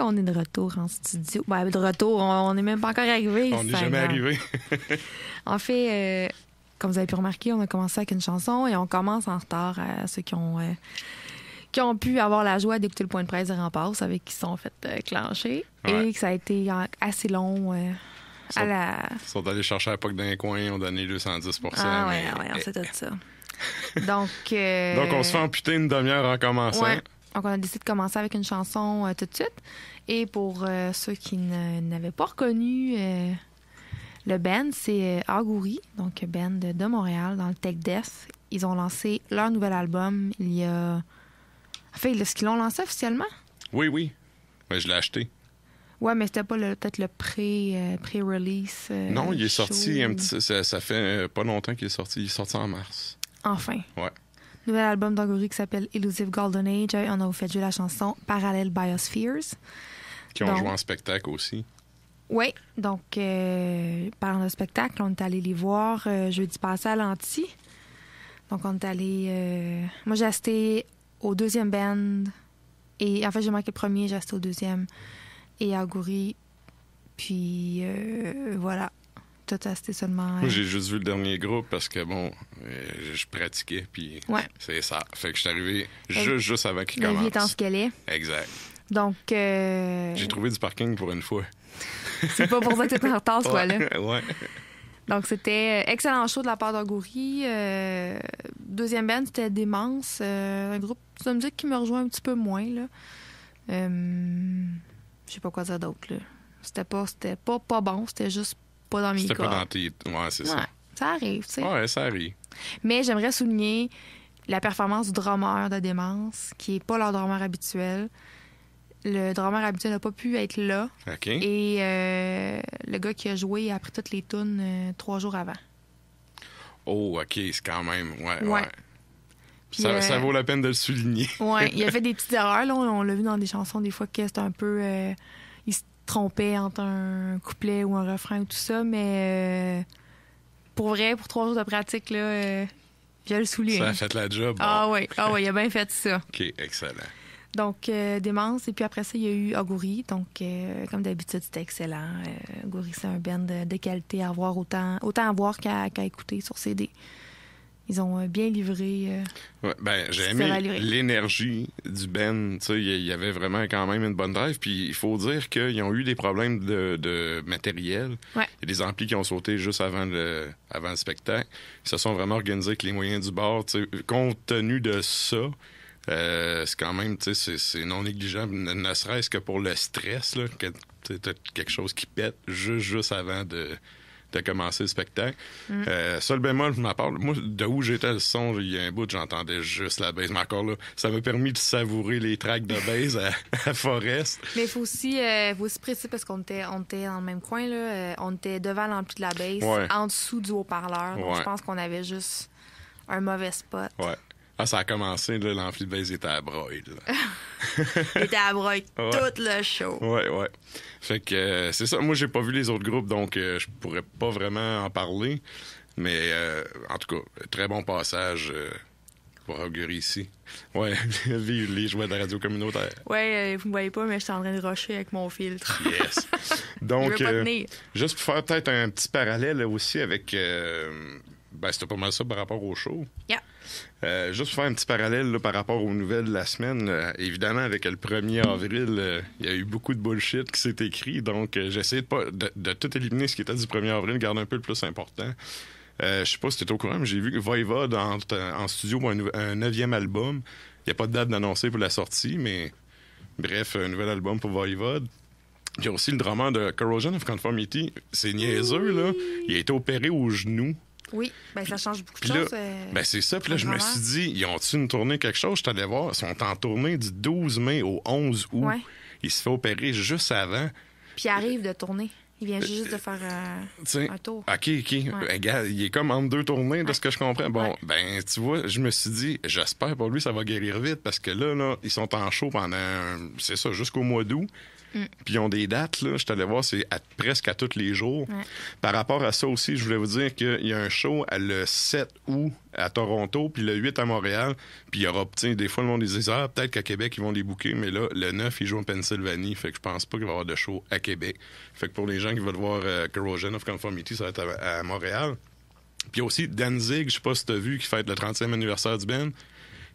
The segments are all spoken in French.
on est de retour en studio. Ben, de retour, on n'est même pas encore arrivé. On n'est jamais arrivé. En fait, comme vous avez pu remarquer, on a commencé avec une chanson et on commence en retard à ceux qui ont pu avoir la joie d'écouter le point de presse de Rempart, avec qui sont fait clencher. Ouais. Et que ça a été assez long Ils sont allés chercher la POC d'un coin, ils ont donné 210 Ah ouais, on sait tout ça. Donc, Donc, on se fait amputer une demi-heure en commençant. Ouais. Donc, on a décidé de commencer avec une chanson tout de suite. Et pour ceux qui n'avaient pas reconnu le band, c'est Agouri, donc band de Montréal, dans le Tech Death. Ils ont lancé leur nouvel album il y a... En fait, est-ce qu'ils l'ont lancé officiellement? Oui. Ben, je l'ai acheté. Ouais, mais c'était pas peut-être le pré-release. Non, il est show. sorti ça fait pas longtemps qu'il est sorti. Il est sorti en mars. Enfin. Ouais. Nouvel album d'Agouri qui s'appelle Elusive Golden Age. On a fait jouer la chanson Parallel Biospheres. Qui ont joué en spectacle aussi. Oui, donc parlant de spectacle, on est allé les voir jeudi passé à l'Anti. Donc on est allé... moi, j'ai assisté au deuxième band. Et en fait, j'ai manqué le premier, j'ai assisté au deuxième. Et Agouri. Puis voilà. Toi, t'as assisté seulement... Moi, j'ai juste vu le dernier groupe parce que, bon, je pratiquais, puis c'est ça. Fait que je suis arrivé juste avant qu'il commence. La vie étant ce qu'elle est. Exact. Donc... J'ai trouvé du parking pour une fois. C'est pas pour ça que t'étais en retard, ce fois-là. Ouais. Donc, c'était excellent show de la part d'Agouri. Deuxième band, c'était Démence, un groupe de musique qui me rejoint un petit peu moins, là. Je sais pas quoi dire d'autre, là. C'était pas bon, c'était juste pas dans mes cordes. C'était pas dans tes... Ouais, c'est ça. Ça arrive, tu sais. Ouais, ça arrive. Mais j'aimerais souligner la performance du drummer de Démence, qui est pas leur drummer habituel. Le drummer habituel n'a pas pu être là. OK. Et le gars qui a joué a pris toutes les tunes 3 jours avant. Oh, OK, c'est quand même... Ouais. Puis, ça vaut la peine de le souligner. Ouais, il a fait des petites erreurs. Là. On l'a vu dans des chansons, des fois, que c'était un peu... il se trompait entre un couplet ou un refrain ou tout ça, mais pour vrai, pour 3 jours de pratique, là, je le souligne. Ça a fait la job. Bon. Ah oui, il a bien fait ça. OK, excellent. Donc, Démence, et puis après ça, il y a eu Agouri. Donc, comme d'habitude, c'était excellent. Agouri, c'est un band de qualité à voir, autant à voir qu'à écouter sur CD. Ils ont bien livré. Ouais, j'ai aimé l'énergie du band. Il y avait vraiment quand même une bonne drive. Puis il faut dire qu'ils ont eu des problèmes de matériel. Ouais. Il y a des amplis qui ont sauté juste avant le spectacle. Ils se sont vraiment organisés avec les moyens du bord. Compte tenu de ça, c'est quand même, c'est non négligeable, ne serait-ce que pour le stress, là, que t'as quelque chose qui pète juste avant de commencer le spectacle. Seul bémol, je m'en parle. Moi, de où j'étais le son, il y a un bout, j'entendais juste la bass. Mais encore là, ça m'a permis de savourer les tracks de bass à Forest. Mais il faut aussi préciser, parce qu'on était dans le même coin, là. On était devant l'ampli de la bass, en dessous du haut-parleur. Donc, je pense qu'on avait juste un mauvais spot. Ouais. Ah, ça a commencé, là, l'ampli de bass était à broye, là. Il était à broye tout le show. Ouais. Fait que c'est ça. Moi, j'ai pas vu les autres groupes, donc je pourrais pas vraiment en parler. Mais en tout cas, très bon passage pour Agouri ici. Ouais, vive les jouets de la radio communautaire. Ouais, vous me voyez pas, mais je suis en train de rusher avec mon filtre. Yes. Donc, je veux pas tenir. Juste pour faire peut-être un petit parallèle aussi avec... c'était pas mal ça par rapport au show. Yeah. Juste pour faire un petit parallèle là, par rapport aux nouvelles de la semaine, évidemment, avec le 1er avril, il y a eu beaucoup de bullshit qui s'est écrit, donc j'ai essayé de tout éliminer ce qui était du 1er avril, garder un peu le plus important. Je sais pas si t'es au courant, mais j'ai vu que Voivode en studio pour un 9e album. Il n'y a pas de date d'annoncer pour la sortie, mais bref, un nouvel album pour Voivode. Il y a aussi le drummer de Corrosion of Conformity. C'est niaiseux, là. Il a été opéré au genou. Oui, ça change beaucoup de choses. C'est ça. Puis là, je me suis dit, ils ont-tu une tournée quelque chose? Je t'allais voir. Ils sont en tournée du 12 mai au 11 août. Ouais. Il se fait opérer juste avant. Puis il arrive de tourner. Il vient juste de faire un tour. OK. Ouais. Ben, gars, il est comme entre deux tournées, de ce que je comprends. Bon, ben, tu vois, je me suis dit, j'espère pour lui, ça va guérir vite, parce que là, ils sont en show pendant, c'est ça, jusqu'au mois d'août. Puis ils ont des dates, là, je t'allais voir, c'est presque à tous les jours. Ouais. Par rapport à ça aussi, je voulais vous dire qu'il y a un show le 7 août à Toronto, puis le 8 à Montréal. Puis il y aura, des fois, le monde dit, peut-être qu'à Québec, ils vont les booker, mais là, le 9, ils jouent en Pennsylvanie, fait que je pense pas qu'il va y avoir de show à Québec. Fait que pour les gens qui veulent voir Corrosion of Conformity, ça va être à Montréal. Puis aussi, Danzig, je sais pas si t'as vu, qui fête le 30e anniversaire du band,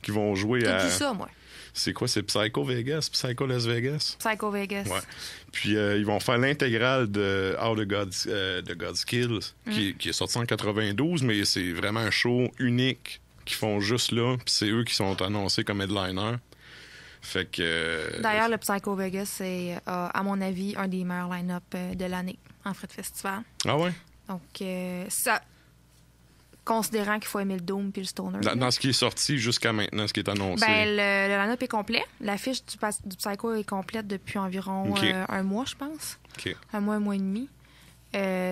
qui vont jouer à... Tout ça, moi. C'est quoi? C'est Psycho Vegas? Psycho Las Vegas? Psycho Vegas. Ouais. Puis ils vont faire l'intégrale de How the God's Kills, qui est sorti en 92, mais c'est vraiment un show unique qu'ils font juste là. Puis c'est eux qui sont annoncés comme headliner. Fait que... D'ailleurs, le Psycho Vegas, c'est, à mon avis, un des meilleurs line-up de l'année en frais de festival. Ah ouais? Donc, ça... Considérant qu'il faut aimer le Doom puis le Stoner. Dans ce qui est sorti jusqu'à maintenant, ce qui est annoncé. Ben, le line-up est complet. L'affiche du Psycho est complète depuis environ un mois, je pense. Okay. Un mois et demi.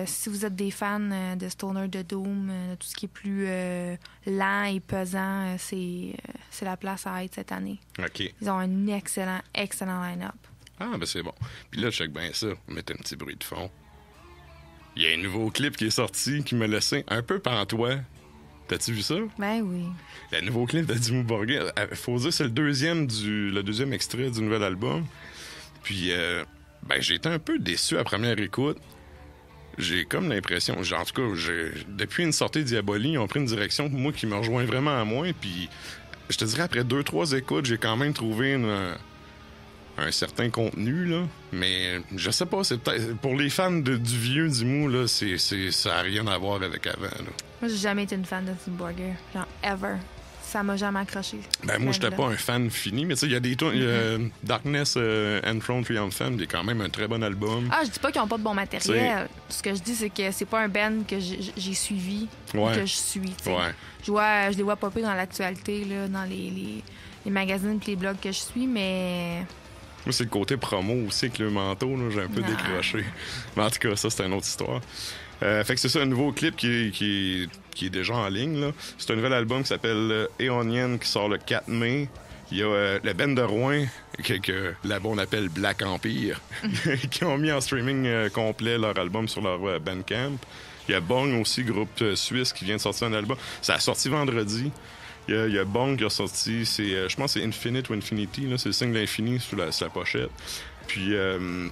Si vous êtes des fans de Stoner, de Doom, de tout ce qui est plus lent et pesant, c'est la place à être cette année. Okay. Ils ont un excellent line-up. Ah, ben c'est bon. Puis là, je check bien ça. Mettre un petit bruit de fond. Il y a un nouveau clip qui est sorti qui m'a laissé un peu pantois. T'as-tu vu ça? Ben oui. Le nouveau clip de Dimmu Borgir, faut dire c'est le deuxième extrait du nouvel album. Puis, ben j'ai été un peu déçu à première écoute. J'ai comme l'impression, en tout cas, depuis une sortie de Diaboli, ils ont pris une direction moi qui me rejoint vraiment à moi. Puis, je te dirais, après 2-3 écoutes, j'ai quand même trouvé un certain contenu, là. Mais je sais pas, c'est peut-être... Pour les fans du vieux Dimmu, là, ça n'a rien à voir avec avant, là. Moi, j'ai jamais été une fan de Dimmu Borgir. Genre, ever. Ça m'a jamais accroché. Ben, moi, j'étais pas un fan fini, mais tu sais, il y a des trucs... Darkness Enthroned Triumphant, c'est quand même un très bon album. Ah, je dis pas qu'ils ont pas de bon matériel. Ce que je dis, c'est que c'est pas un band que j'ai suivi ou que je suis, tu sais. Ouais. Je les vois popper dans l'actualité, là, dans les magazines et les blogs que je suis, mais... Moi, c'est le côté promo aussi avec le manteau, là, j'ai un peu décroché. Mais en tout cas, ça, c'est une autre histoire. Fait que c'est ça, un nouveau clip qui est déjà en ligne, là. C'est un nouvel album qui s'appelle Aeonian qui sort le 4 mai. Il y a le band de Rouen, que là-bas on appelle Black Empire, qui ont mis en streaming complet leur album sur leur Bandcamp. Il y a Bong aussi, groupe suisse, qui vient de sortir un album. Ça a sorti vendredi. Il y a Bong qui a sorti, je pense que c'est Infinite ou Infinity, là, c'est le signe d'infini sur la pochette. Puis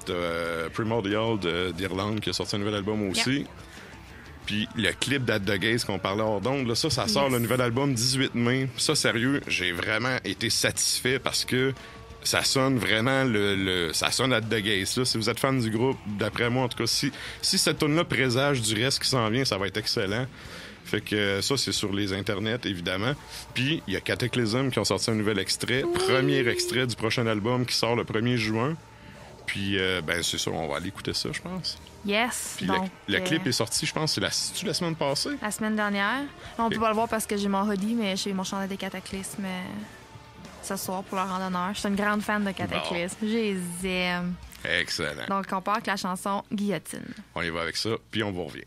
t'as Primordial d'Irlande qui a sorti un nouvel album aussi. Yeah. Puis le clip d'At the Gaze qu'on parlait hors d'onde, là, ça sort le nouvel album 18 mai. Ça, sérieux, j'ai vraiment été satisfait parce que ça sonne vraiment ça sonne At the Gaze. Là. Si vous êtes fan du groupe, d'après moi, en tout cas, si cette tune-là présage du reste qui s'en vient, ça va être excellent. Fait que ça, c'est sur les internets, évidemment. Puis, il y a Cataclysm qui ont sorti un nouvel extrait. Oui. Premier extrait du prochain album qui sort le 1er juin. Puis, ben c'est ça, on va aller écouter ça, je pense. Yes. Puis donc, le clip est sorti, je pense, c'est la semaine passée? La semaine dernière. On peut pas le voir parce que j'ai mon hoodie, mais j'ai mon chandail des Cataclysmes ce soir pour leur rendre honneur. Je suis une grande fan de Cataclysme. Bon. Je les aime. Excellent. Donc, on part avec la chanson Guillotine. On y va avec ça, puis on vous revient.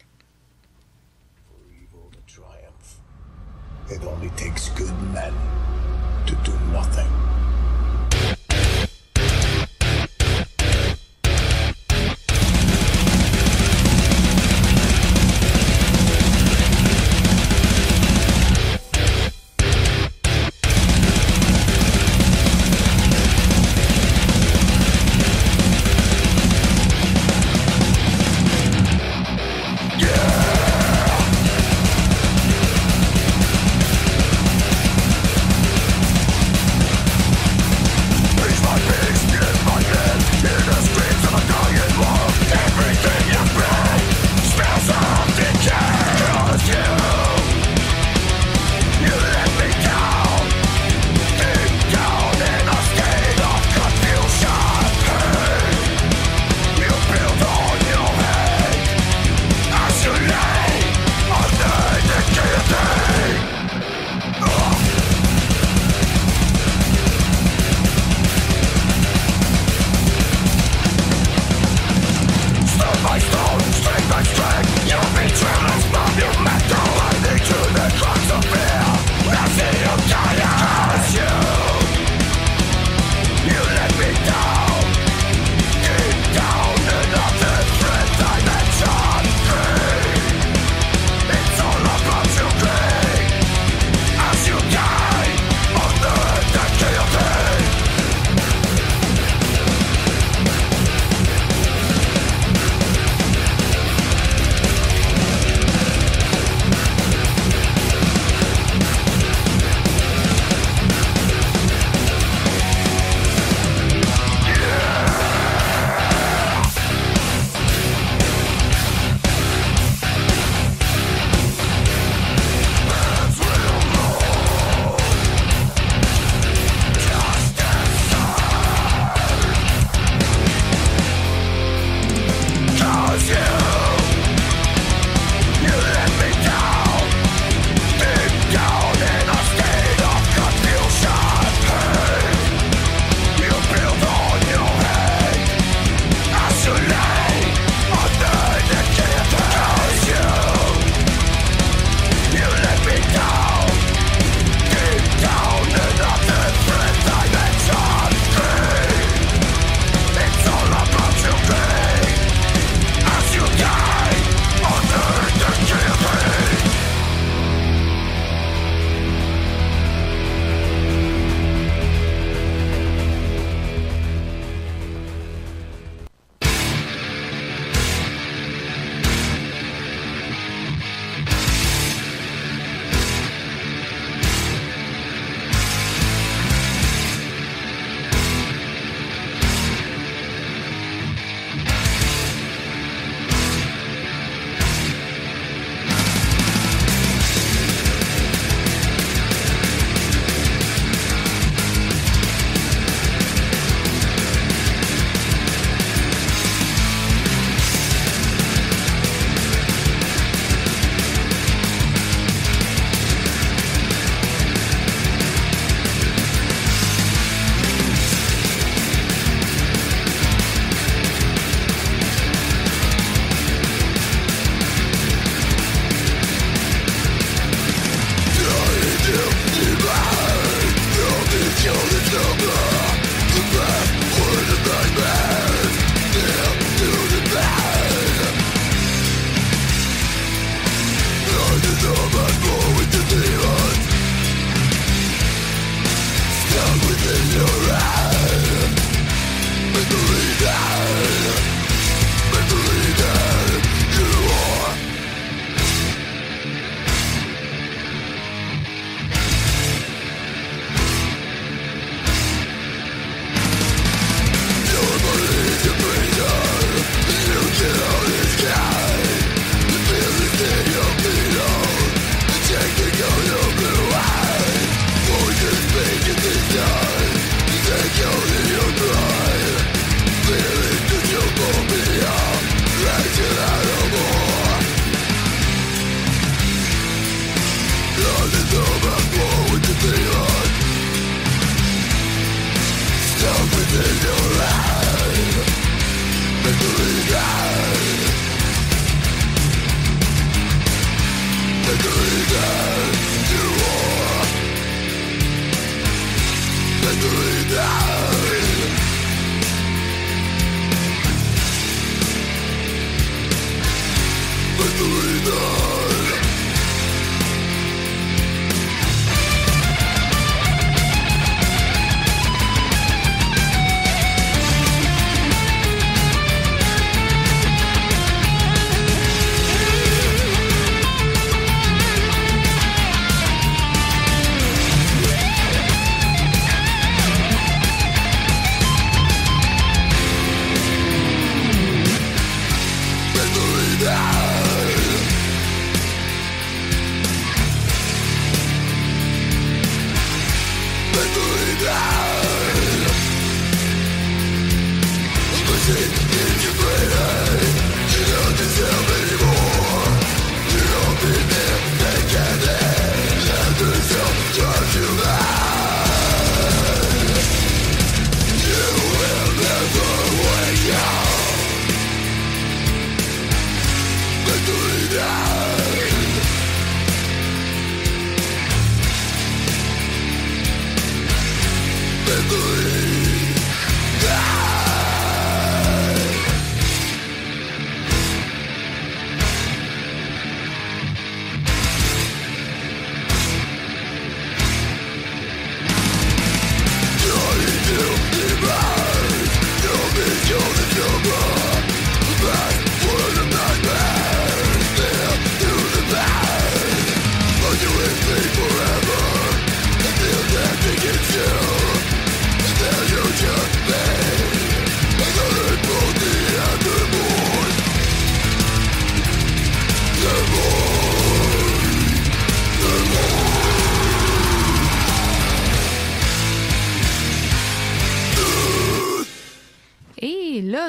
It only takes good men to do nothing.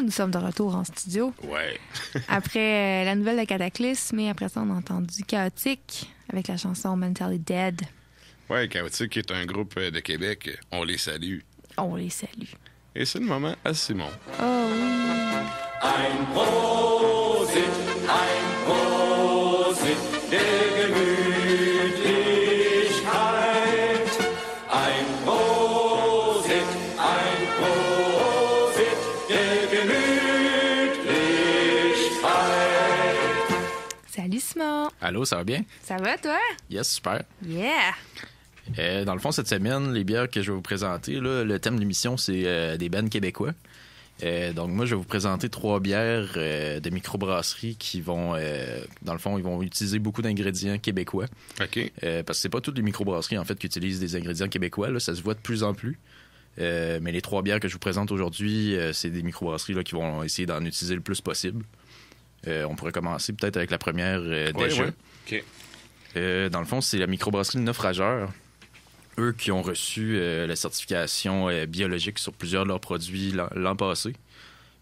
Nous sommes de retour en studio. Ouais. Après la nouvelle de Cataclysme, et après ça, on a entendu Chaotique avec la chanson Mentally Dead. Ouais, Chaotique est un groupe de Québec. On les salue. On les salue. Et c'est le moment à Simon. Oh oui. Ein Prosit, der Gemütlichkeit. Ein Prosit, der Gemütlichkeit. Salut Simon. Allô, ça va bien? Ça va toi? Yes, super. Yeah. Dans le fond, cette semaine, les bières que je vais vous présenter, là, le thème de l'émission, c'est des bands québécois. Donc moi, je vais vous présenter 3 bières de microbrasserie qui vont, dans le fond, ils vont utiliser beaucoup d'ingrédients québécois. OK. Parce que c'est pas toutes les microbrasseries, en fait, qui utilisent des ingrédients québécois. Là, ça se voit de plus en plus. Mais les 3 bières que je vous présente aujourd'hui, c'est des microbrasseries là, qui vont essayer d'en utiliser le plus possible. On pourrait commencer peut-être avec la première déjà. Ouais. OK. Dans le fond, c'est la microbrasserie Le Naufrageur. Eux qui ont reçu la certification biologique sur plusieurs de leurs produits l'an passé.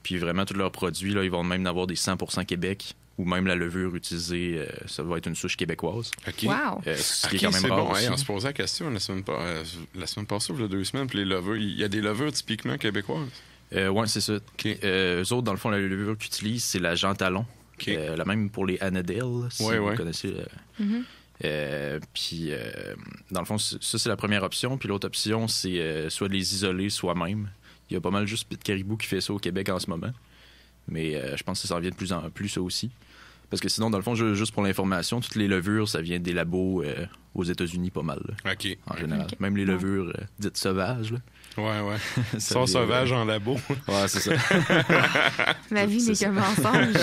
Puis vraiment, tous leurs produits, là, ils vont même avoir des 100% Québec ou même la levure utilisée, ça va être une souche québécoise. OK. Wow. Ce qui est quand même rare bon. aussi. Hey, on se posait la question la semaine passée, il y a 2 semaines, puis les levures, il y a des levures typiquement québécoises. Oui, c'est ça. Okay. Eux autres, dans le fond, la levure qu'ils utilisent, c'est la Jean Talon. Okay. La même pour les Annadale, si vous connaissez. Puis, dans le fond, ça, c'est la première option. Puis l'autre option, c'est soit de les isoler soi-même. Il y a pas mal juste Pit Caribou qui fait ça au Québec en ce moment. Mais je pense que ça en vient de plus en plus, ça aussi. Parce que sinon, dans le fond, juste pour l'information, toutes les levures, ça vient des labos aux États-Unis pas mal. Là, OK. en général. Okay. Même les levures dites sauvages. Là. Ouais. Ils Ça sont vient, sauvages en labo. Ouais, c'est ça. Ma vie n'est qu'un mensonge.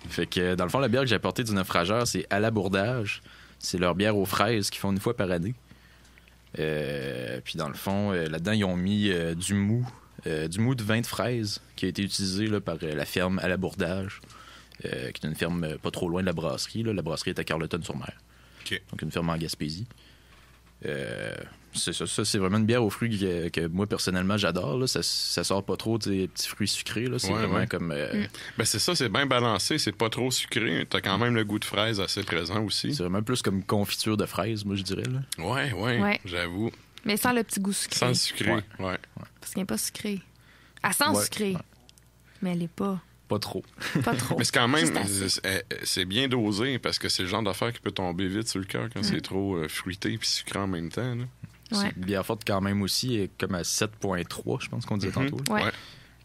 Fait que, dans le fond, la bière que j'ai apportée du Naufrageur, c'est à l'abordage. C'est leur bière aux fraises qu'ils font une fois par année. Puis, dans le fond, là-dedans, ils ont mis du mou de vin de fraise qui a été utilisé là, par la ferme à l'abordage, qui est une ferme pas trop loin de la brasserie. Là. La brasserie est à Carleton-sur-Mer. OK. Donc, une ferme en Gaspésie. C'est ça, c'est vraiment une bière aux fruits que moi, personnellement, j'adore. Là. Ça sort pas trop des petits fruits sucrés. Là. C'est vraiment comme... Ben c'est ça, c'est bien balancé. C'est pas trop sucré. T'as quand même le goût de fraise assez présent aussi. C'est vraiment plus comme confiture de fraises, moi, je dirais. Là. Ouais, j'avoue. Mais sans le petit goût sucré. Sans sucré, ouais. Parce qu'il n'est pas sucré. Elle sent sucré. Ouais. mais elle est pas. Pas trop. Pas trop. Mais c'est quand même, Juste assez. c'est bien dosé parce que c'est le genre d'affaire qui peut tomber vite sur le cœur quand Mm. c'est trop fruité puis sucré en même temps. Là. Ouais. C'est une bière forte quand même aussi, elle est comme à 7,3, je pense qu'on disait tantôt. là. Ouais.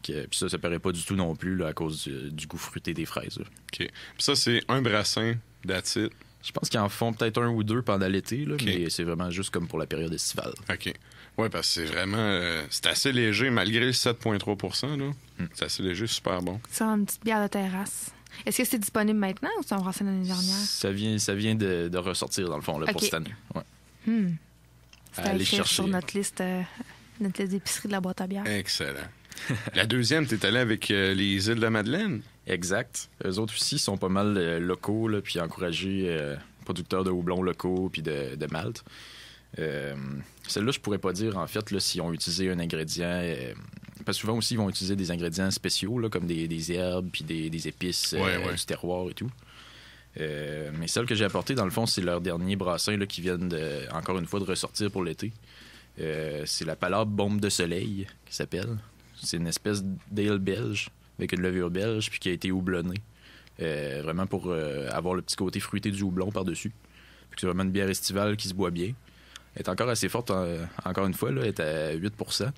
Puis ça paraît pas du tout non plus là, à cause du goût fruité des fraises. là. OK. Puis ça, c'est un brassin, that's it. Je pense qu'ils en font peut-être un ou deux pendant l'été, là, Ok. mais c'est vraiment juste comme pour la période estivale. OK. Ouais, parce que c'est vraiment... c'est assez léger, malgré le 7,3 là. C'est assez léger, super bon. C'est une petite bière de terrasse. Est-ce que c'est disponible maintenant ou c'est un brassé l'année dernière? Ça vient de ressortir, dans le fond, là, pour Ok. cette année. Ouais. C'est À à aller écrire chercher. sur notre liste d'épicerie de la boîte à bière. Excellent. La deuxième, t'es allé avec les îles de la Madeleine? Exact. Eux autres aussi sont pas mal locaux, là, puis encouragés producteurs de houblon locaux puis de malt. Celle-là, je pourrais pas dire, en fait, là, s'ils ont utilisé un ingrédient... parce que souvent aussi, ils vont utiliser des ingrédients spéciaux, là, comme des herbes puis des épices Ouais. du terroir et tout. Mais celle que j'ai apportée, dans le fond, c'est leur dernier brassin là, qui viennent, encore une fois, de ressortir pour l'été. C'est la palabre Bombe de soleil, qui s'appelle. C'est une espèce d'ale belge, avec une levure belge, puis qui a été houblonnée. Vraiment pour avoir le petit côté fruité du houblon par-dessus. Puis c'est vraiment une bière estivale qui se boit bien. Elle est encore assez forte, encore une fois, là, elle est à 8%.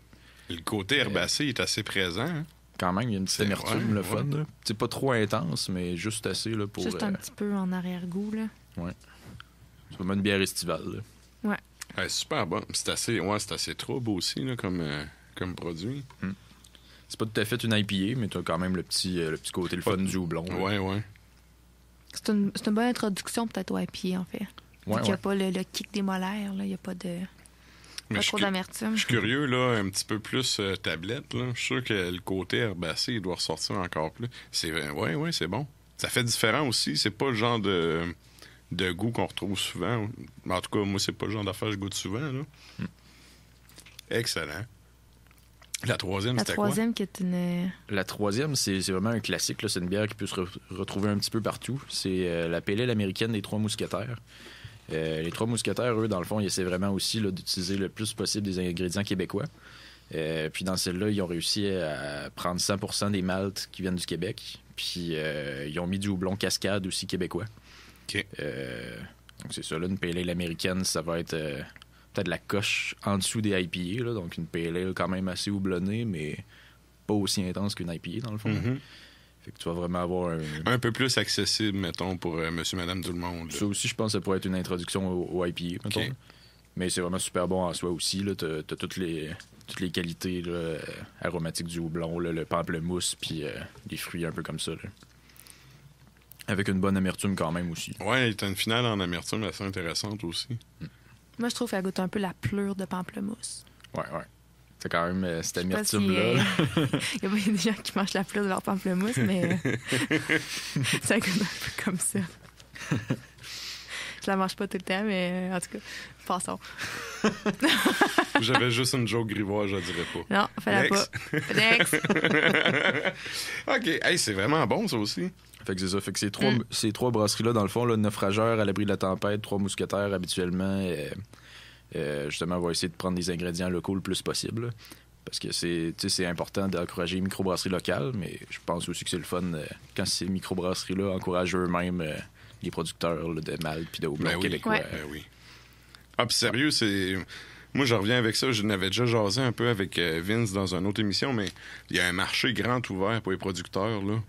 Le côté herbacé est assez présent. Hein? Quand même, il y a une petite C'est amertume, ouais, le fun. ouais. Là. C'est pas trop intense, mais juste assez là, pour... Juste un petit peu en arrière-goût, là. C'est vraiment une bière estivale. Là. Ouais, super bon. C'est assez trouble aussi là, comme produit. C'est pas tout à fait une IPA, mais t'as quand même le petit côté le fun du houblon. là. Ouais. C'est une bonne introduction peut-être au IPA, en fait. Ouais, Il n'y a ouais. pas le kick des molaires, là. Il n'y a pas de... Mais Pas je trop suis d'amertume. je suis curieux, là, un petit peu plus tablette. Là. Je suis sûr que le côté herbacé il doit ressortir encore plus. Ouais, c'est bon. Ça fait différent aussi. C'est pas le genre de goût qu'on retrouve souvent. En tout cas, moi, c'est pas le genre d'affaire que je goûte souvent. Là. Excellent. La troisième, La c'était quoi? troisième qui est une... La troisième, c'est vraiment un classique. Là. C'est une bière qui peut se retrouver un petit peu partout. C'est la pale ale américaine des Trois Mousquetaires. Les Trois Mousquetaires, eux, dans le fond, ils essaient vraiment aussi là, d'utiliser le plus possible des ingrédients québécois. Puis dans celle-là, ils ont réussi à prendre 100% des maltes qui viennent du Québec. Puis ils ont mis du houblon cascade aussi québécois. OK. Donc c'est ça, là, une pale ale américaine, ça va être peut-être la coche en dessous des IPA. Là, donc une pale ale quand même assez houblonnée, mais pas aussi intense qu'une IPA, dans le fond. Mhm. Fait que tu vas vraiment avoir Un peu plus accessible, mettons, pour monsieur, madame, tout le monde. là. Ça aussi, je pense que ça pourrait être une introduction au IPA, mettons. OK. Mais c'est vraiment super bon en soi aussi. T'as toutes les qualités là, aromatiques du houblon, là, le pamplemousse, puis les fruits un peu comme ça. Là. Avec une bonne amertume quand même aussi. Ouais, t'as une finale en amertume assez intéressante aussi. Moi, je trouve qu'elle goûte un peu la pleure de pamplemousse. Ouais. C'est quand même cette Je sais pas amertume-là. Il y a des gens qui mangent la pleure de leur pamplemousse, mais ça goûte un peu comme ça. Je la mange pas tout le temps, mais en tout cas, passons. J'avais juste une joke grivoise, je la dirais pas. Non, fais-la Next. pas. Next. OK. Hey, c'est vraiment bon, ça aussi. Fait que c'est ça. Fait que ces trois brasseries-là, dans le fond, là, naufrageurs à l'abri de la tempête, Trois Mousquetaires habituellement, justement, vont essayer de prendre des ingrédients locaux le plus possible. Là. Parce que c'est important d'encourager les microbrasseries locales, mais je pense aussi que c'est le fun quand ces microbrasseries-là encouragent eux-mêmes les producteurs là, de malt puis de houblon Ben oui. québécois. Ouais. Ben oui. Ah, puis sérieux, c'est... Moi, je reviens avec ça. Je n'avais déjà jasé un peu avec Vince dans une autre émission, mais il y a un marché grand ouvert pour les producteurs, là.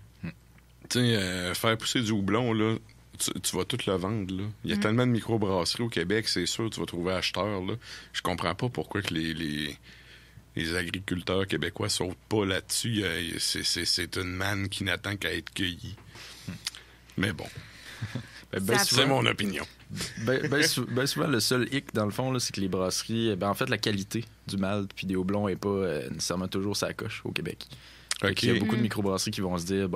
Tu sais, faire pousser du houblon, là, tu vas tout le vendre, là. Il y a tellement de microbrasseries au Québec, c'est sûr, tu vas trouver acheteurs, là. Je comprends pas pourquoi que les agriculteurs québécois sautent pas là-dessus. C'est une manne qui n'attend qu'à être cueillie. Mais bon, Ben Ça- c'est souvent, mon opinion. ben souvent, le seul hic, dans le fond, là, c'est que les brasseries... en fait, la qualité du malt puis des houblons est pas nécessairement toujours sa coche au Québec. Fait qu'il y a beaucoup de microbrasseries qui vont se dire,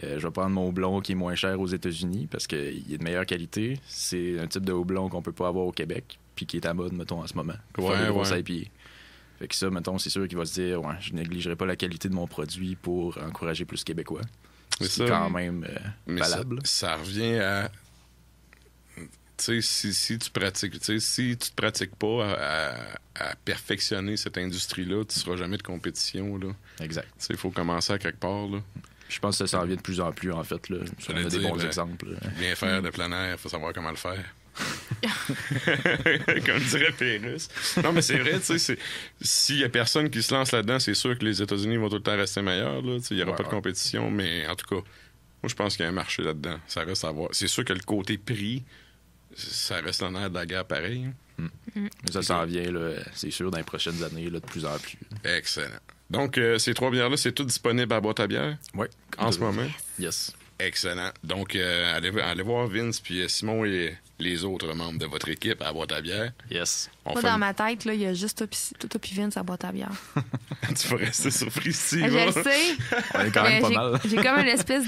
je vais prendre mon houblon qui est moins cher aux États-Unis parce qu'il est de meilleure qualité. C'est un type de houblon qu'on peut pas avoir au Québec puis qui est à mode, mettons, en ce moment. Pour faire des grosses IPA. Fait que ça, mettons, c'est sûr qu'il va se dire, je négligerai pas la qualité de mon produit pour encourager plus québécois. Mais C'est ça, quand même Mais valable. ça revient à tu sais, si tu pratiques, tu sais, si tu te pratiques pas à perfectionner cette industrie-là, tu seras jamais de compétition, là. Exact. Tu sais, il faut commencer à quelque part, là. Je pense que ça s'en vient de plus en plus, en fait. Là. On a des bons exemples. Bien faire de plein air, il faut savoir comment le faire. Comme dirait Pérus. Non, mais c'est vrai, tu sais, s'il y a personne qui se lance là-dedans, c'est sûr que les États-Unis vont tout le temps rester meilleurs, là. Il n'y aura pas de compétition, mais en tout cas, moi, je pense qu'il y a un marché là-dedans. Ça reste à voir. C'est sûr que le côté prix, ça reste en air de la guerre pareil. Ça s'en vient, là, c'est sûr, dans les prochaines années, là, de plus en plus. Excellent. Donc, ces 3 bières-là, c'est tout disponible à boîte à bière Oui. en ce moment? Yes. Excellent. Donc, allez voir Vince puis Simon et les autres membres de votre équipe à boîte à bière. Yes. Moi, dans ma tête, là, il y a juste toi puis Vince à boîte à bière. Tu vas rester surpris si. Je le sais. On est quand même pas mal. J'ai comme une espèce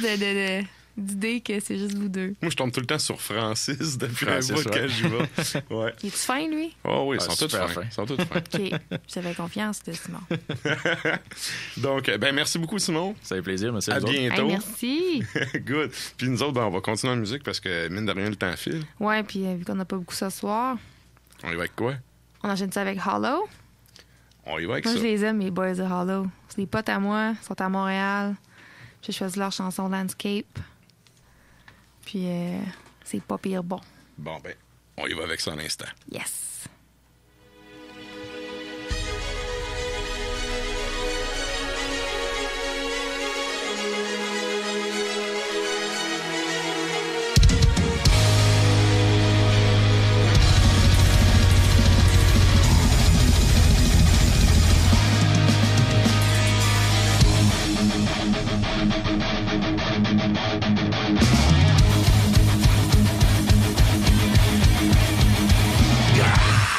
d'idée que c'est juste vous deux. Moi, je tombe tout le temps sur Francis depuis un Francis, bout quand j'y vais. Ouais. Es-tu fin, lui? Oh oui, ils sont tous super fins. fin. Ils sont tous fins. OK. J'avais confiance de Simon. Donc, ben merci beaucoup, Simon. Ça fait plaisir, merci À vous autres. bientôt. Hey, merci. Good. Puis nous autres, ben, on va continuer en musique parce que, mine de rien, le temps file. Ouais, puis vu qu'on n'a pas beaucoup ce soir, On y va avec quoi? on enchaîne ça avec Hollow. On y va avec Moi, ça. je les aime, mes boys de Hollow. C'est des potes à moi, ils sont à Montréal. J'ai choisi leur chanson Landscape. Puis, c'est pas pire bon. Bon, ben, on y va avec ça en instant. Yes. Yeah!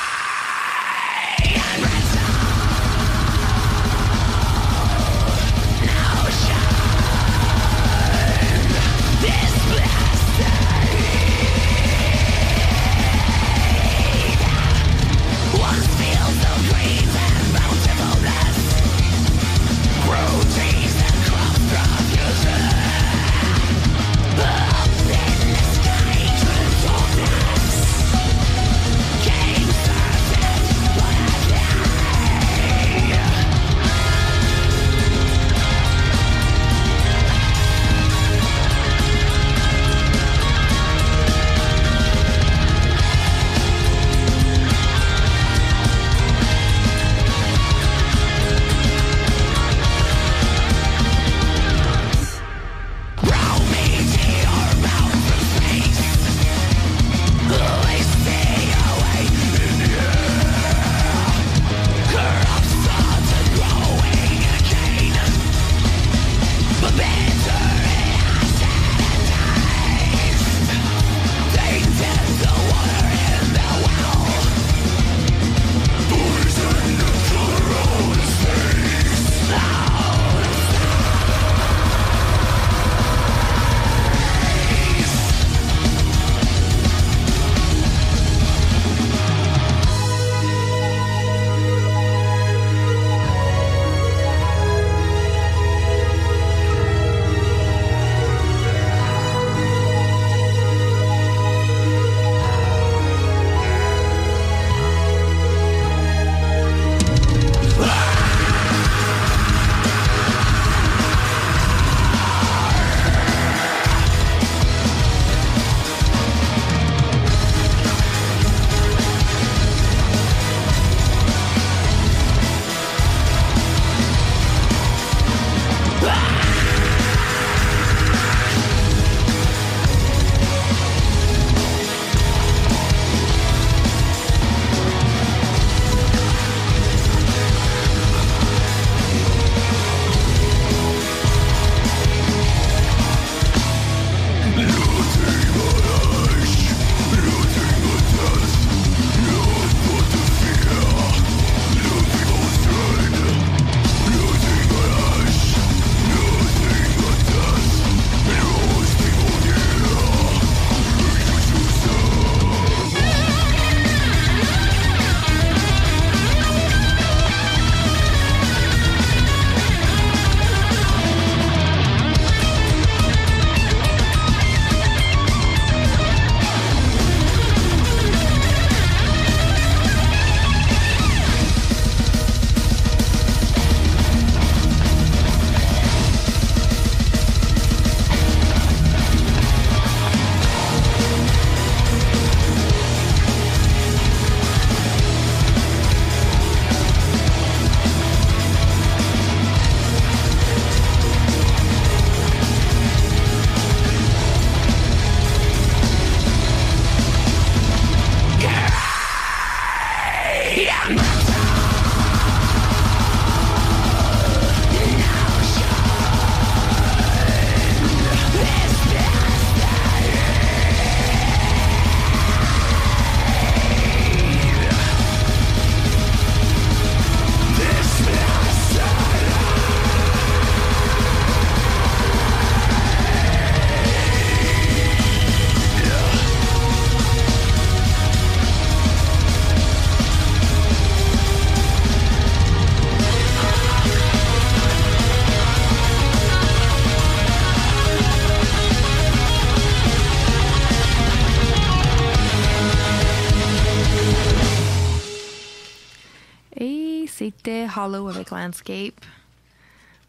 c'était Hollow avec Landscape.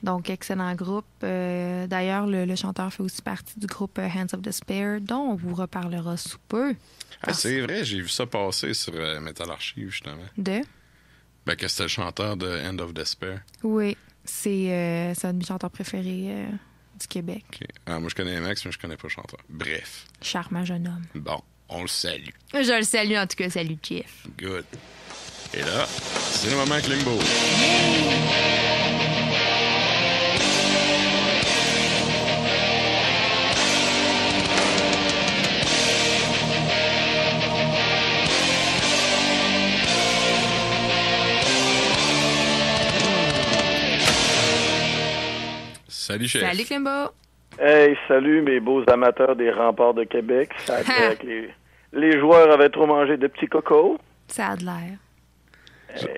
Donc, excellent groupe. D'ailleurs, le chanteur fait aussi partie du groupe Hands of Despair, dont on vous reparlera sous peu. Ah, c'est vrai, j'ai vu ça passer sur Metal Archive, justement. De? Ben, que c'était le chanteur de End of Despair. Oui, c'est un de mes chanteurs préférés du Québec. Okay. Ah, moi, je connais Max, mais je connais pas le chanteur. Bref. Charmant jeune homme. Bon, on le salue. Je le salue, en tout cas. Salut, Jeff. Good. Et là, c'est le moment Klimbo. Salut, chef. Salut, Klimbo. Hey, salut mes beaux amateurs des remparts de Québec. Ça a l'air que les joueurs avaient trop mangé de petits cocos. Ça a de l'air.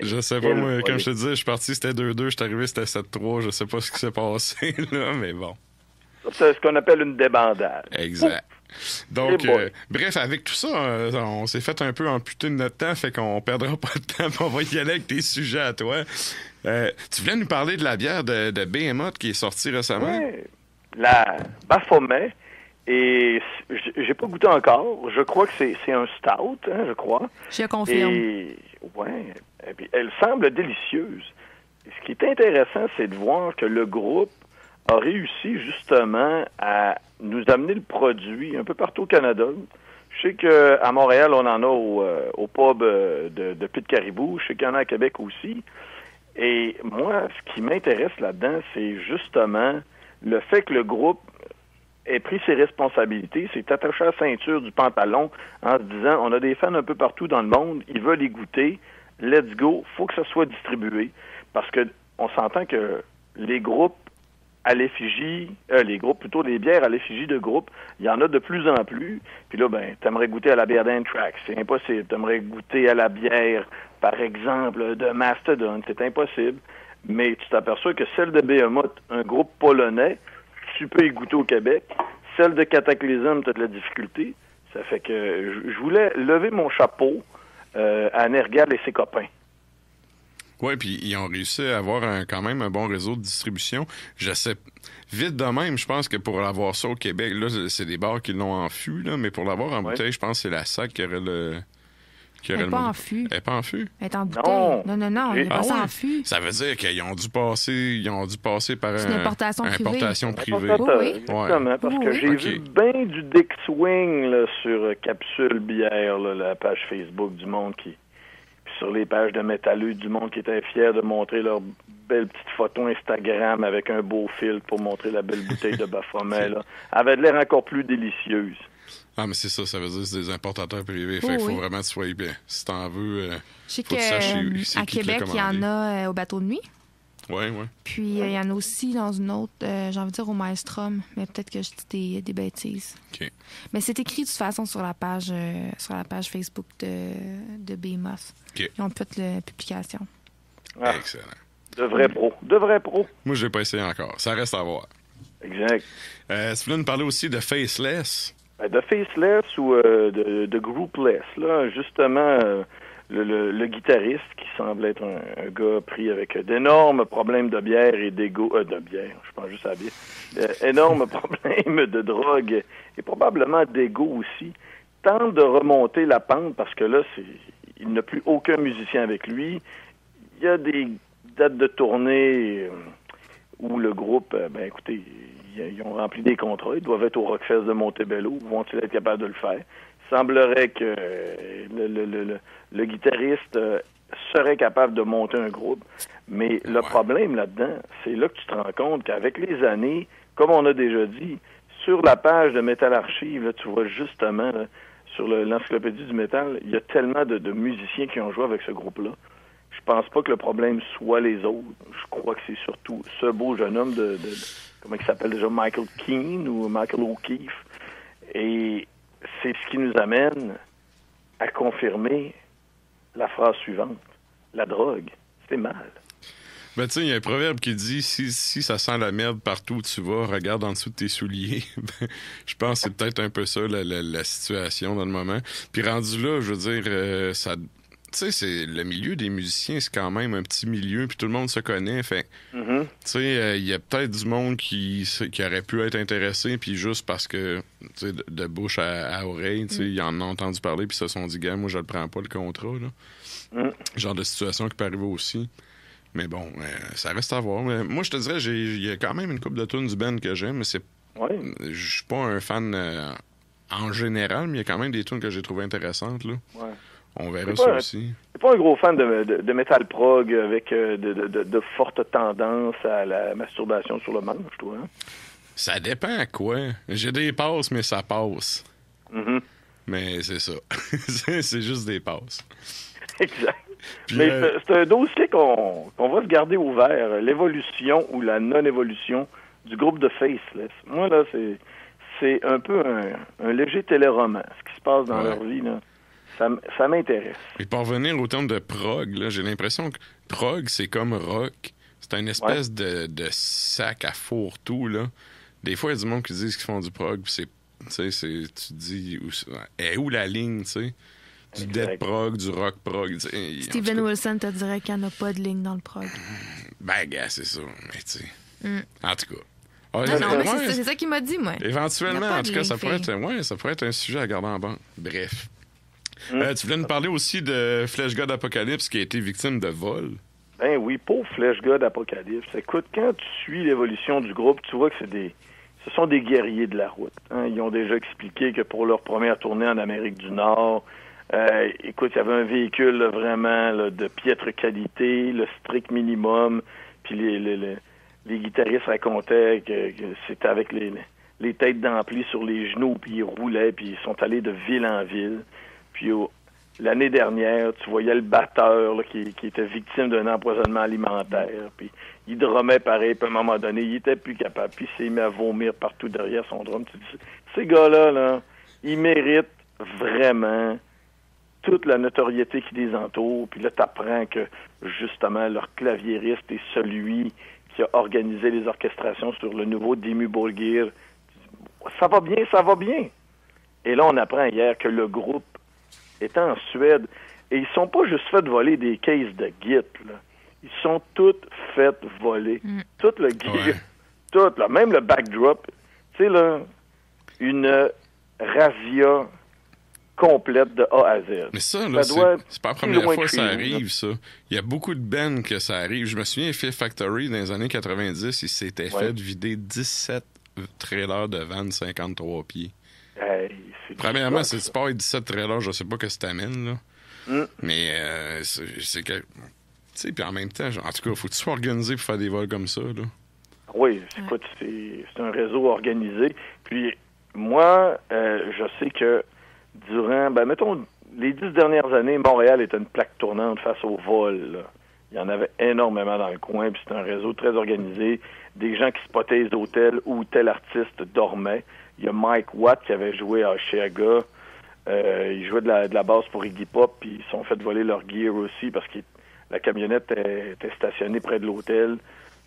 Je sais pas, moi, comme je te disais, je suis parti, c'était 2-2, je suis arrivé, c'était 7-3, je sais pas ce qui s'est passé, là, mais bon. C'est ce qu'on appelle une débandade. Exact. Donc, bref, avec tout ça, on s'est fait un peu amputer de notre temps, fait qu'on perdra pas de temps, puis on va y aller avec tes sujets à toi. Tu voulais nous parler de la bière de Behemoth qui est sortie récemment? Oui, la Baphomet. Et j'ai pas goûté encore. Je crois que c'est un stout, hein, je crois. Je confirme. Et puis elle semble délicieuse. Et ce qui est intéressant, c'est de voir que le groupe a réussi justement à nous amener le produit un peu partout au Canada. Je sais qu'à Montréal, on en a au pub de Pit Caribou. Je sais qu'il y en a à Québec aussi. Et moi, ce qui m'intéresse là-dedans, c'est justement le fait que le groupe ait pris ses responsabilités, s'est attaché à la ceinture du pantalon en se disant, on a des fans un peu partout dans le monde, ils veulent y goûter, let's go, faut que ça soit distribué. Parce que on s'entend que les groupes à l'effigie, les bières à l'effigie de groupes, il y en a de plus en plus. Puis là, t'aimerais goûter à la bière d'Anthrax, c'est impossible. T'aimerais goûter à la bière, par exemple, de Mastodon, c'est impossible. Mais tu t'aperçois que celle de Behemoth, un groupe polonais, tu peux y goûter au Québec. Celle de Cataclysm, tu as de la difficulté. Ça fait que je voulais lever mon chapeau à Nergal et ses copains. Oui, puis ils ont réussi à avoir quand même un bon réseau de distribution. Je sais, vite de même, je pense que pour avoir ça au Québec, là, c'est des bars qui l'ont en fût, là, mais pour l'avoir en bouteille, je pense que c'est la SAC qui aurait le... Elle n'est pas en fût. Elle n'est pas en fût? Elle est en bouteille. Non, elle n'est pas en fût. Ça veut dire qu'ils ont dû passer par une importation privée. Oui. Exactement, parce que j'ai vu bien du Dick Swing là, sur Capsule Bière, là, la page Facebook du monde puis sur les pages de métalleux du monde qui étaient fiers de montrer leur belle petite photo Instagram avec un beau filtre pour montrer la belle bouteille de Baphomet. Là. Elle avait l'air encore plus délicieuse. Ah, mais c'est ça veut dire que c'est des importateurs privés. Fait qu'il faut vraiment que tu sois bien. Si t'en veux, je sais qu'à Québec, il y en a au bateau de nuit. Oui. Puis il y en a aussi dans une autre, j'ai envie de dire au Maelstrom, mais peut-être que je dis des bêtises. OK. Mais c'est écrit de toute façon sur la page Facebook de Behemoth. OK. Ils ont toute la publication. Ah, excellent. De vrais pros. Moi, je l'ai pas essayé encore. Ça reste à voir. Exact. Tu voulais nous parler aussi de Faceless. De Faceless ou de Groupeless. Là, justement, le guitariste qui semble être un gars pris avec d'énormes problèmes de bière et d'égo... de bière, je pense juste à la bière. Énormes problèmes de drogue et probablement d'égo aussi. Tente de remonter la pente parce que là, il n'a plus aucun musicien avec lui. Il y a des dates de tournée où le groupe, écoutez, ils ont rempli des contrats. Ils doivent être au Rockfest de Montebello. Vont-ils être capables de le faire? Il semblerait que le guitariste serait capable de monter un groupe. Mais le problème là-dedans, c'est là que tu te rends compte qu'avec les années, comme on a déjà dit, sur la page de Metal Archive, là, tu vois justement, là, sur l'encyclopédie du métal, il y a tellement de musiciens qui ont joué avec ce groupe-là. Je pense pas que le problème soit les autres. Je crois que c'est surtout ce beau jeune homme de comment il s'appelle déjà, Michael Keane ou Michael O'Keefe. Et c'est ce qui nous amène à confirmer la phrase suivante. La drogue, c'est mal. Ben, tu sais, il y a un proverbe qui dit si ça sent la merde partout où tu vas, regarde en dessous de tes souliers. Je pense que c'est peut-être un peu ça, la situation dans le moment. Puis rendu là, je veux dire, sais, c'est le milieu des musiciens, c'est quand même un petit milieu, puis tout le monde se connaît. Fait, tu sais, il y a peut-être du monde qui aurait pu être intéressé, puis juste parce que, tu sais, de bouche à oreille, tu sais, ils en ont entendu parler, puis ils se sont dit, gars, moi, je le prends pas, le contrat, là. Genre de situation qui peut arriver aussi. Mais bon, ça reste à voir. Mais moi, je te dirais, il y a quand même une couple de tunes du band que j'aime, mais c'est... Je suis pas un fan en général, mais il y a quand même des tunes que j'ai trouvées intéressantes, là. Ouais. On verra ça aussi. T'es pas un gros fan de metal prog avec de fortes tendances à la masturbation sur le manche, toi, hein? Ça dépend à quoi. J'ai des passes, mais ça passe. Mais c'est ça. c'est juste des passes. Exact. Puis, mais c'est un dossier qu'on va se garder ouvert. L'évolution ou la non-évolution du groupe de Faceless. Moi, là, c'est un peu un léger téléroman. Ce qui se passe dans leur vie, là. Ça m'intéresse. Et pour revenir au terme de prog, là, j'ai l'impression que prog, c'est comme rock. C'est une espèce de sac à fourre-tout, là. Des fois, il y a du monde qui disent qu'ils font du prog, puis tu te dis, où la ligne, tu sais? Du dead prog, du rock prog. Steven Wilson te dirait qu'il n'y en a pas de ligne dans le prog. Ben, gars, c'est ça. Mais tu sais. En tout cas. Non, mais c'est ça qu'il m'a dit, moi. Éventuellement, en tout cas, ça pourrait être un sujet à garder en banque. Bref. Tu voulais nous parler aussi de Flesh God Apocalypse qui a été victime de vol. Ben oui, pauvre Flesh God Apocalypse. Écoute, quand tu suis l'évolution du groupe, tu vois que ce sont des guerriers de la route. Hein. Ils ont déjà expliqué que pour leur première tournée en Amérique du Nord, écoute, il y avait un véhicule là, vraiment là, de piètre qualité, le strict minimum, puis les guitaristes racontaient que c'était avec les têtes d'ampli sur les genoux, puis ils roulaient, puis ils sont allés de ville en ville. Puis l'année dernière, tu voyais le batteur là, qui était victime d'un empoisonnement alimentaire, puis il drummait pareil, puis à un moment donné, il était plus capable, puis il s'est mis à vomir partout derrière son drum. Tu dis, ces gars-là, là, ils méritent vraiment toute la notoriété qui les entoure, puis là, t'apprends que, justement, leur claviériste est celui qui a organisé les orchestrations sur le nouveau Dimmu Borgir. Ça va bien, ça va bien. Et là, on apprend hier que le groupe est en Suède, et ils sont pas juste fait voler des cases de Git, là. Ils sont toutes faites voler. Tout le gear, tout, là, même le backdrop. Tu sais, là, une razzia complète de A à Z. Mais ça, là, c'est pas la première fois que ça arrive, ça. Il y a beaucoup de bands que ça arrive. Je me souviens, Fear Factory, dans les années 90, il s'était fait vider 17 trailers de vannes 53 pieds. Hey, premièrement, c'est sport et 17 trailers, je sais pas que ça t'amène, là. Mais c'est que... Tu sais, puis en même temps, en tout cas, faut que tu sois organisé pour faire des vols comme ça, là. Oui, écoute, c'est un réseau organisé. Puis moi, je sais que durant, mettons, les 10 dernières années, Montréal était une plaque tournante face au vol, là. Il y en avait énormément dans le coin, puis c'est un réseau très organisé. Des gens qui spottaient les hôtels où tel artiste dormait. Il y a Mike Watt qui avait joué à Osheaga. Il jouait de la basse pour Iggy Pop, puis ils se sont fait voler leur gear aussi parce que la camionnette était stationnée près de l'hôtel.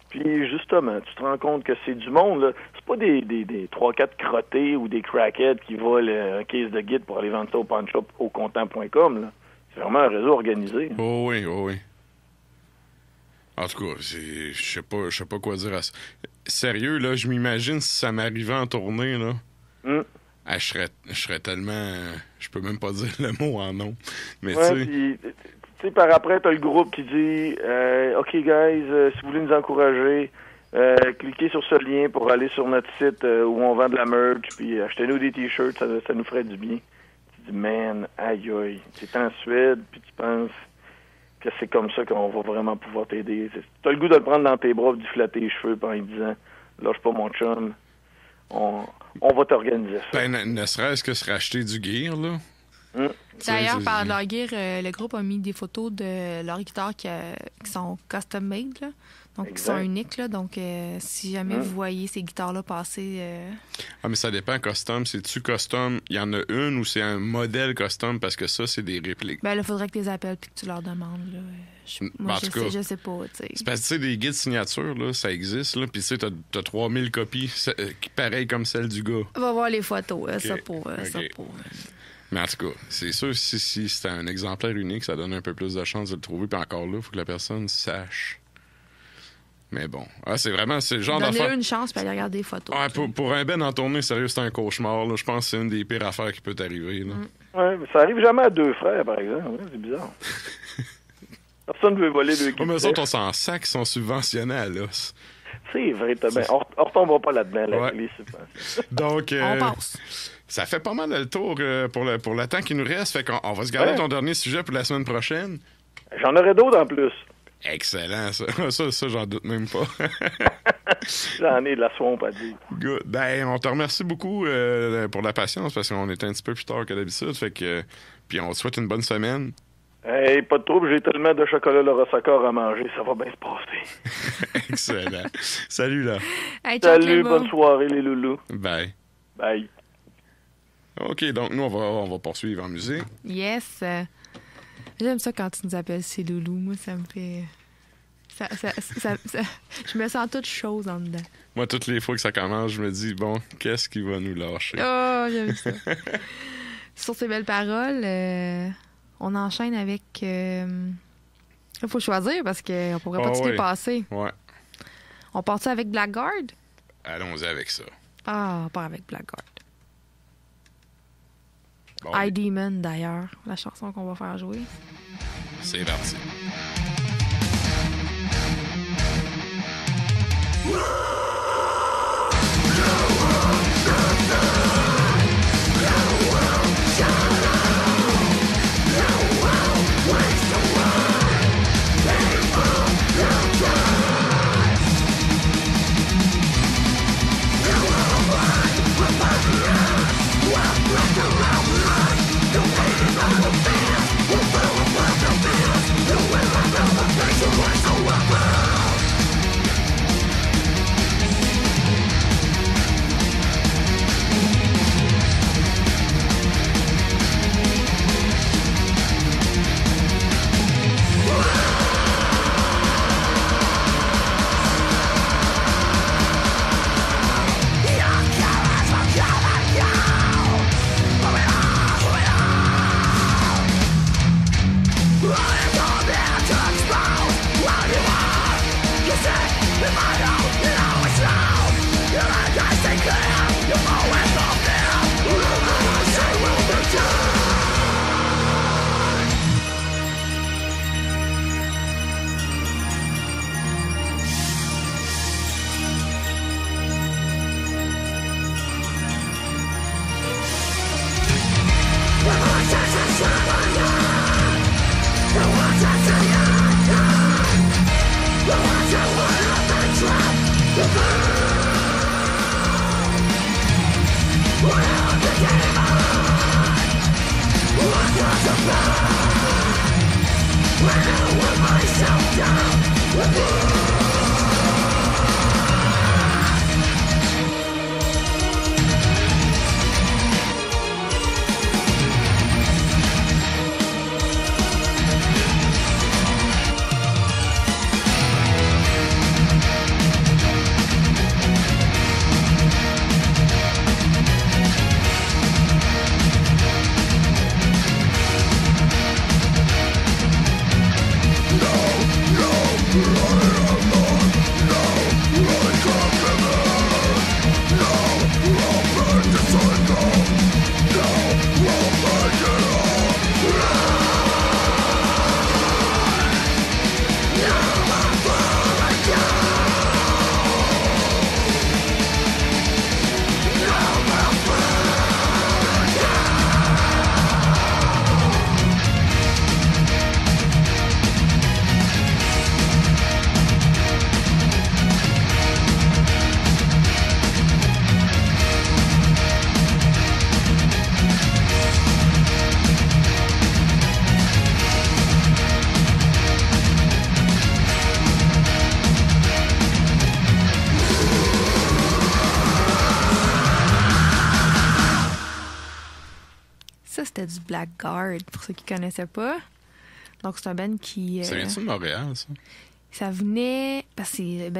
Puis justement, tu te rends compte que c'est du monde, là. C'est pas des 3-4 crottés ou des crackheads qui volent un case de guide pour aller vendre ça au pawn shop au comptant.com, là. C'est vraiment un réseau organisé. Oh oui, oh oui. En tout cas, je sais pas quoi dire à ça. Sérieux, là, je m'imagine si ça m'arrivait en tournée, là. Je serais tellement... Je peux même pas dire le mot en nom. Mais tu sais, par après, t'as le groupe qui dit OK, guys, si vous voulez nous encourager, cliquez sur ce lien pour aller sur notre site où on vend de la merch, puis achetez-nous des t-shirts, ça nous ferait du bien. Tu dis, man, aïe aïe, t'es en Suède, puis tu penses que c'est comme ça qu'on va vraiment pouvoir t'aider. T'as le goût de le prendre dans tes bras, d'y flatter les cheveux, puis en lui disant, lâche pas mon chum, on va t'organiser ça. Ne serait-ce que se racheter du gear, là. D'ailleurs, par leur gear, le groupe a mis des photos de leurs guitares qui sont custom-made, là. Donc, qui sont uniques, là. Donc, si jamais vous voyez ces guitares-là passer... Ah, mais ça dépend, custom. C'est-tu custom? Il y en a une ou c'est un modèle custom? Parce que ça, c'est des répliques. Ben là, il faudrait que tu les appelles puis que tu leur demandes, là. Je sais pas, tu sais. C'est parce que, tu sais, des guides signatures, là, ça existe, là. Puis, tu sais, t'as 3000 copies, pareilles comme celle du gars. On va voir les photos, okay. ça pour... Mais en tout cas, c'est sûr, si c'est un exemplaire unique, ça donne un peu plus de chance de le trouver. Puis encore là, il faut que la personne sache. Mais bon, c'est le genre d'affaire... Donnez-le une chance, puis aller regarder des photos. Ouais, pour un Ben en tournée, sérieux, c'est un cauchemar. Là. Je pense que c'est une des pires affaires qui peut t'arriver. Là. Ouais, mais ça arrive jamais à deux frères, par exemple. Ouais, c'est bizarre. Personne ne veut voler deux Mais eux autres, on s'en sac, ils sont subventionnés à l'os. C'est vrai, t'as bien. On retombera pas là-dedans, là, Ouais. les subventions. Donc, On passe. ça fait pas mal le tour pour le temps qui nous reste. Fait qu'on va se garder Ouais. ton dernier sujet pour la semaine prochaine. J'en aurais d'autres en plus. Excellent, ça. Ça, j'en doute même pas. J'en ai de la swamp à dire. Good. Ben, on te remercie beaucoup pour la patience parce qu'on était un petit peu plus tard que d'habitude. Fait que, puis on te souhaite une bonne semaine. Hey, pas de trouble, j'ai tellement de chocolat Laura Socor à manger, ça va bien se passer. Excellent. Salut, là. Hey, ciao, Salut, Clément. bonne soirée les loulous. Bye. Bye. OK, donc nous, on va poursuivre en musique. Yes. J'aime ça quand tu nous appelles ces loulous. Moi, ça me fait... Je me sens toute chose en dedans. Moi, toutes les fois que ça commence, je me dis, bon, qu'est-ce qui va nous lâcher? Oh, j'aime ça. Sur ces belles paroles, on enchaîne avec... Il faut choisir parce qu'on pourrait pas tout dépasser. Ouais. On part-tu avec Blackguard? Allons-y avec ça. Ah, on part avec Blackguard. Bon, I Demon, d'ailleurs, la chanson qu'on va faire jouer. c'est parti. Ça, c'était du Blackguard, pour ceux qui connaissaient pas. Donc, c'est un band qui... Ça vient-tu de Montréal, ça? Ça venait... Parce que c'est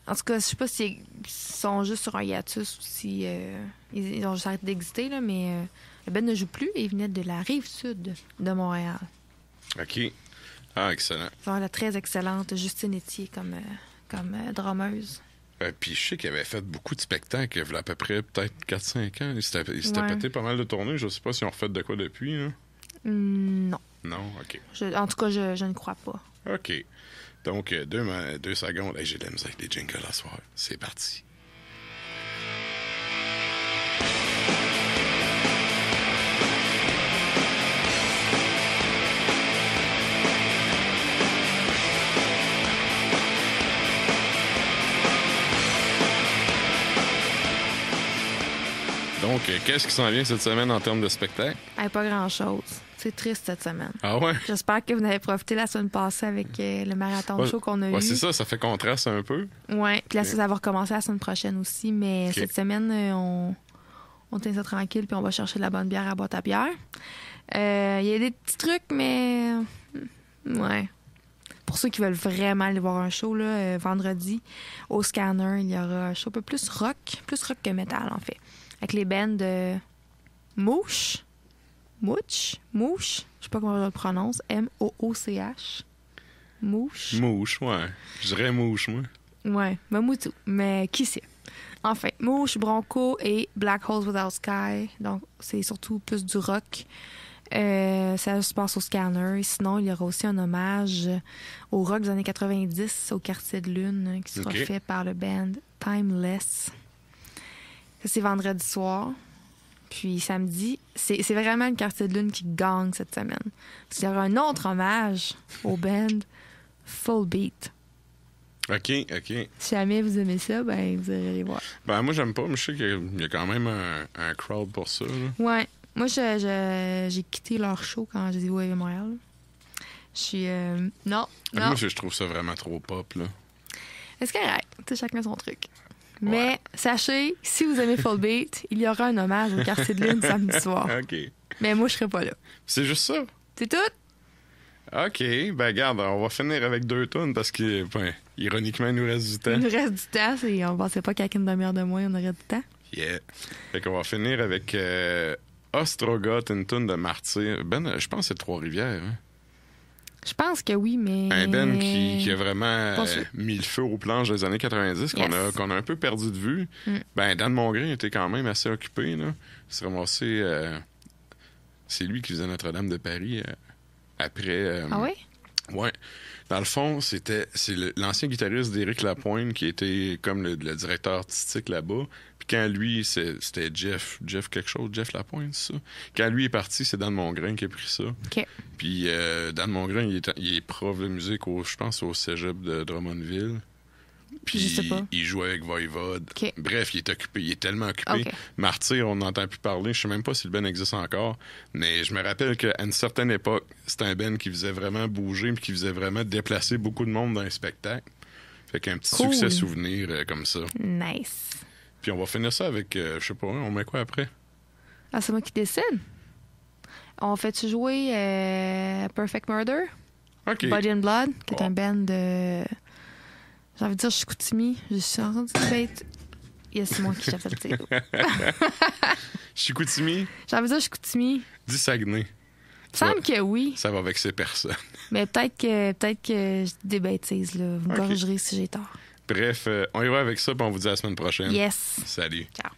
en tout cas, je sais pas s'ils sont juste sur un hiatus ou si ils ont juste arrêté d'exister, là, mais le band ne joue plus et il venait de la rive sud de Montréal. OK. Ah, excellent. Ils ont la très excellente Justine Etier comme drummeuse. Puis je sais qu'il avait fait beaucoup de spectacles, il y a à peu près peut-être 4-5 ans. Il s'était pété pas mal de tournées. Je sais pas si on refait de quoi depuis. Là. Non. Non, OK. En tout cas, je ne crois pas. OK. Donc, 2 secondes. Hey, j'ai de la musique des jingles à soir. C'est parti. Donc, qu'est-ce qui s'en vient cette semaine en termes de spectacle? Hey, pas grand-chose. C'est triste cette semaine. Ah ouais? J'espère que vous avez profité la semaine passée avec le marathon show qu'on a eu. Ouais, c'est ça fait contraste un peu. Ouais, puis là, ça va recommencer la semaine prochaine aussi, mais cette semaine, on tient ça tranquille, puis on va chercher de la bonne bière à boîte à bière. Il y a des petits trucs, mais... Ouais. Pour ceux qui veulent vraiment aller voir un show, là, vendredi, au Scanner, il y aura un show un peu plus rock que métal, en fait. Avec les bands de Mouche, je sais pas comment on le prononce, M-O-O-C-H. Mouche, ouais. Je dirais Mouche, moi. Ouais, Mamoutou, mais qui sait? Enfin, Mouche, Bronco et Black Holes Without Sky, donc c'est surtout plus du rock. Ça se passe au Scanner. Sinon, il y aura aussi un hommage au rock des années 90 au Quartier de Lune qui sera fait par le band Timeless. Ça, c'est vendredi soir. Puis samedi, c'est vraiment le Quartier de Lune qui gagne cette semaine. Parce qu'il y aura un autre hommage au band Full Beat. OK. Si jamais vous aimez ça, ben vous irez les voir. Ben moi, j'aime pas, mais je sais qu'il y a quand même un crowd pour ça. Là. Ouais. Moi, j'ai quitté leur show quand j'ai dit ouais à Montréal. Je suis... non. Moi, je trouve ça vraiment trop pop, là. Est-ce correct? C'est chacun son truc. Mais sachez, si vous aimez Full Beat, il y aura un hommage au Quartier de Lune samedi soir. OK. Mais moi, je serai pas là. C'est juste ça? C'est tout? OK. Ben, regarde, on va finir avec 2 tonnes parce que, ben, ironiquement, il nous reste du temps. Il nous reste du temps. On pensait pas qu'à une demi-heure de moins, on aurait du temps. Yeah. Fait qu'on va finir avec Ostrogoth, une toune de Martyr. Ben, je pense que c'est Trois-Rivières, hein? Je pense que oui, mais... Un Ben qui a vraiment mis le feu aux planches des années 90, qu'on a un peu perdu de vue. Ben, Dan Mongrain était quand même assez occupé, là. Il s'est ramassé... c'est lui qui faisait Notre-Dame de Paris après... Ah oui? Ouais. Dans le fond, c'est l'ancien guitariste d'Éric Lapointe qui était comme le directeur artistique là-bas. Puis quand lui, c'était Jeff Lapointe, c'est ça? Quand lui est parti, c'est Dan Mongrain qui a pris ça. OK. Puis Dan Mongrain, il est prof de musique, je pense, au cégep de Drummondville. Puis je sais pas. Il jouait avec Voivode. Okay. Bref, il est occupé. Il est tellement occupé. Okay. Martyr, on n'entend plus parler. Je sais même pas si le Ben existe encore. Mais je me rappelle qu'à une certaine époque, c'était un Ben qui faisait vraiment bouger et qui faisait vraiment déplacer beaucoup de monde dans les spectacles. Fait qu'un petit succès souvenir comme ça. Nice. Puis on va finir ça avec, je sais pas, on met quoi après? Ah, c'est moi qui décide? On fait-tu jouer Perfect Murder? OK. Body and Blood, qui est un band de... J'ai envie de dire Chicoutimi. Je suis en train de bête. Yes, c'est moi qui j'ai fait le dire. Chicoutimi? J'ai envie de dire Chicoutimi. Dis Saguenay. Il semble que oui. Ça va vexer personne. Mais peut-être que je dis des bêtises, là. Vous me corrigerez si j'ai tort. Bref, on y va avec ça, puis on vous dit à la semaine prochaine. Yes. Salut. Ciao.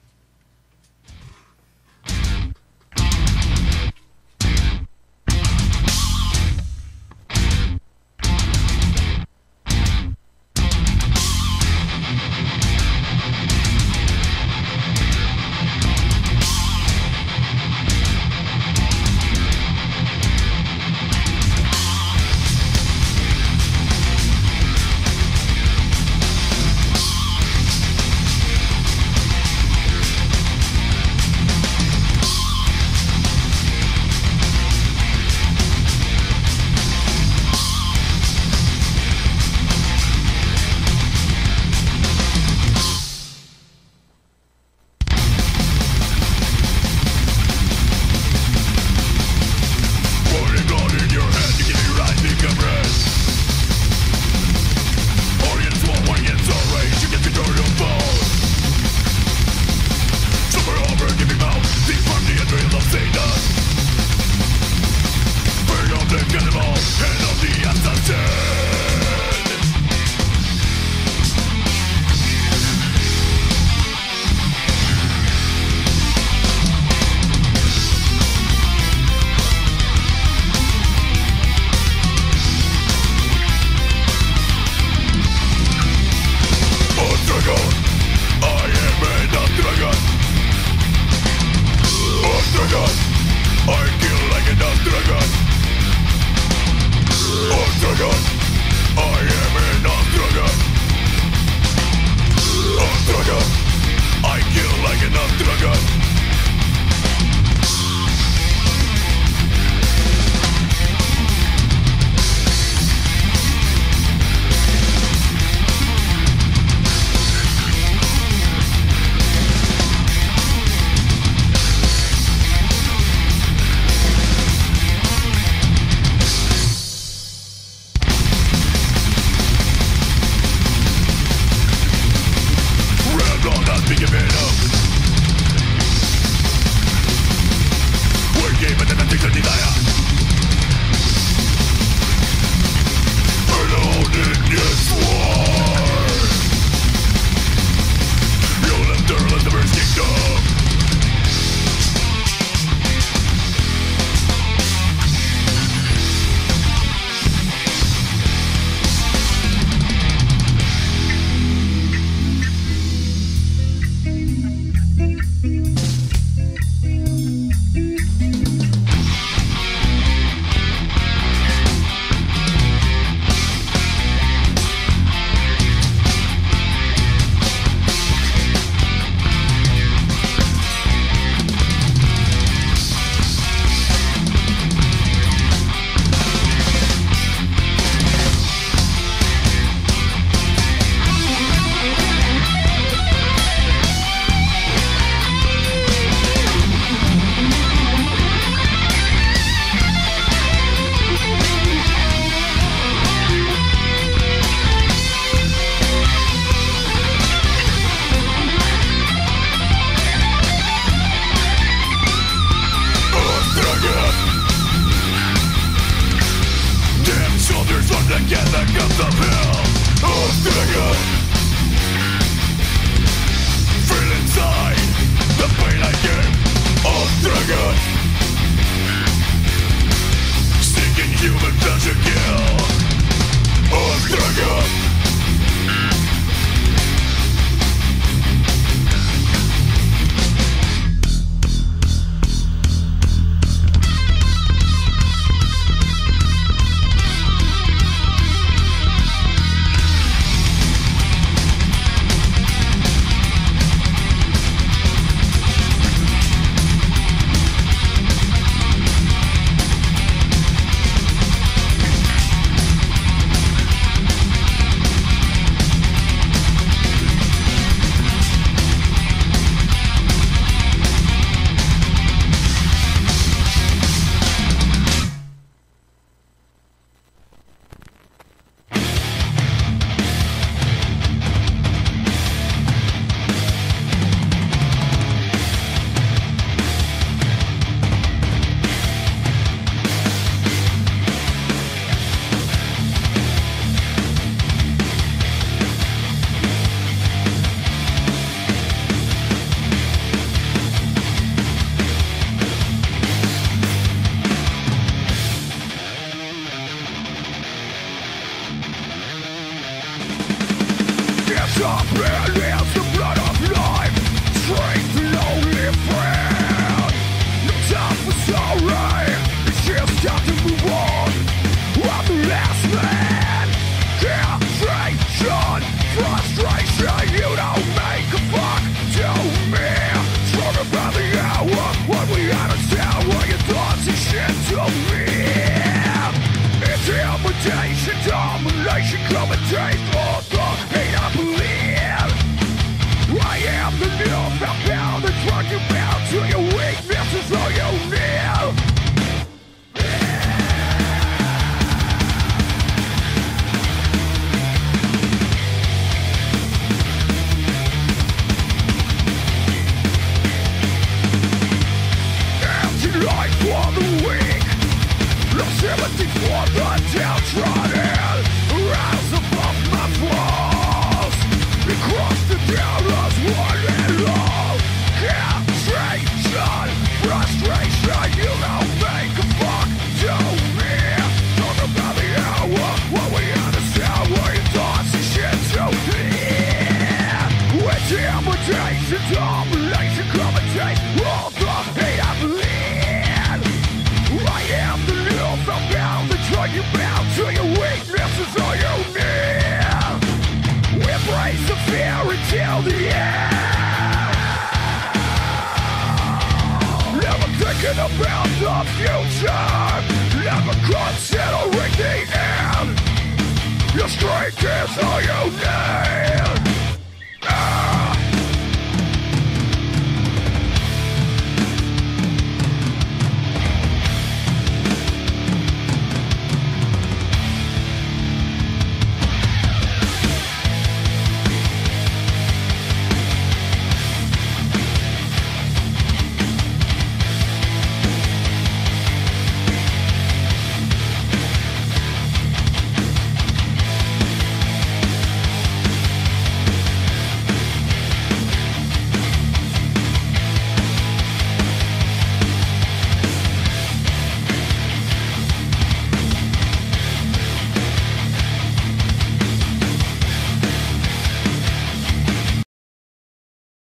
Your strength is all you need.